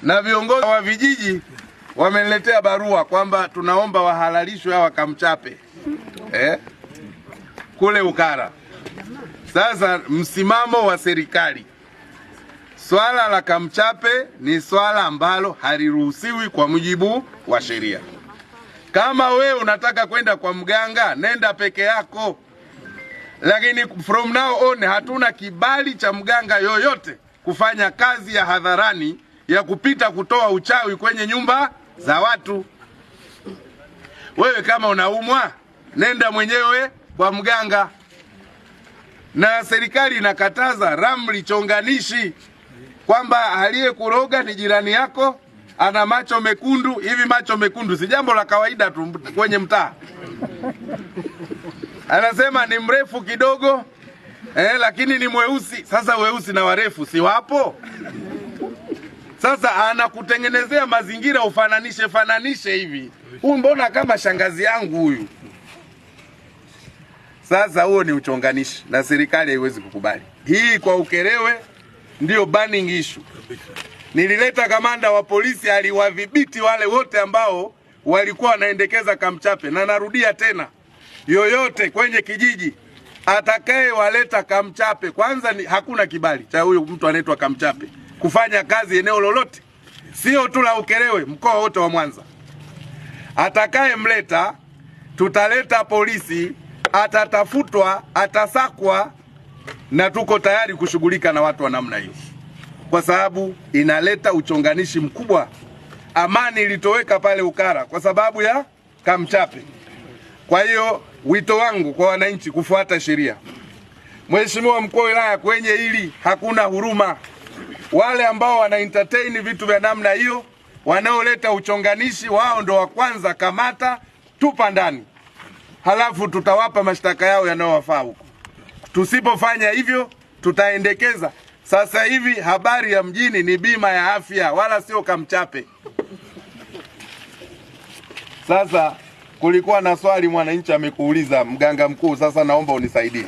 na viongozi wa vijiji wameniletea barua kwamba tunaomba wahalalishwe hawa Kamchape kule Ukara. Sasa msimamo wa serikali, swala la Kamchape ni swala ambalo haliruhusiwi kwa mujibu wa sheria. Kama we unataka kwenda kwa mganga, nenda peke yako. Lakini from now on hatuna kibali cha mganga yoyote kufanya kazi ya hadharani ya kupita kutoa uchawi kwenye nyumba za watu. Wewe kama unaumwa, nenda mwenyewe kwa mganga. Na serikali inakataza ramli chonganishi, kwamba aliyekuroga ni jirani yako, ana macho mekundu. Hivi macho mekundu si jambo la kawaida tu kwenye mtaa. Anasema ni mrefu kidogo lakini ni mweusi. Sasa weusi na warefu si wapo? Sasa anakutengenezea mazingira ufananishe hivi. Huyu mbona kama shangazi yangu huyu? Sasa huo ni uchonganishi na serikali haiwezi kukubali. Hii kwa Ukerewe ndio burning issue. Nilileta kamanda wa polisi, aliwadhibiti wale wote ambao walikuwa wanaendekeza Kamchape, na narudia tena, yoyote kwenye kijiji atakaye waleta Kamchape, kwanza hakuna kibali cha huyo mtu anaitwa Kamchape kufanya kazi eneo lolote, sio tu la Ukerewe, mkoa wote wa Mwanza. Atakaye mleta, tutaleta polisi, atatafutwa, atasakwa, na tuko tayari kushughulika na watu wa namna hiyo, kwa sababu inaleta uchonganishi mkubwa. Amani ilitoweka pale Ukara kwa sababu ya Kamchape. Kwa hiyo wito wangu kwa wananchi kufuata sheria. Mheshimiwa Mkuu wa Wilaya, kwenye hili hakuna huruma. Wale ambao wana entertain vitu vya namna hiyo, wanaoleta uchonganishi, wao ndo wa kwanza kamata, tupa ndani. Halafu tutawapa mashtaka yao yanayowafaa huko. Tusipofanya hivyo tutaendekeza. Sasa hivi habari ya mjini ni bima ya afya, wala sio Kamchape. Sasa kulikuwa na swali mwananchi amekuuliza, mganga mkuu, sasa naomba unisaidie.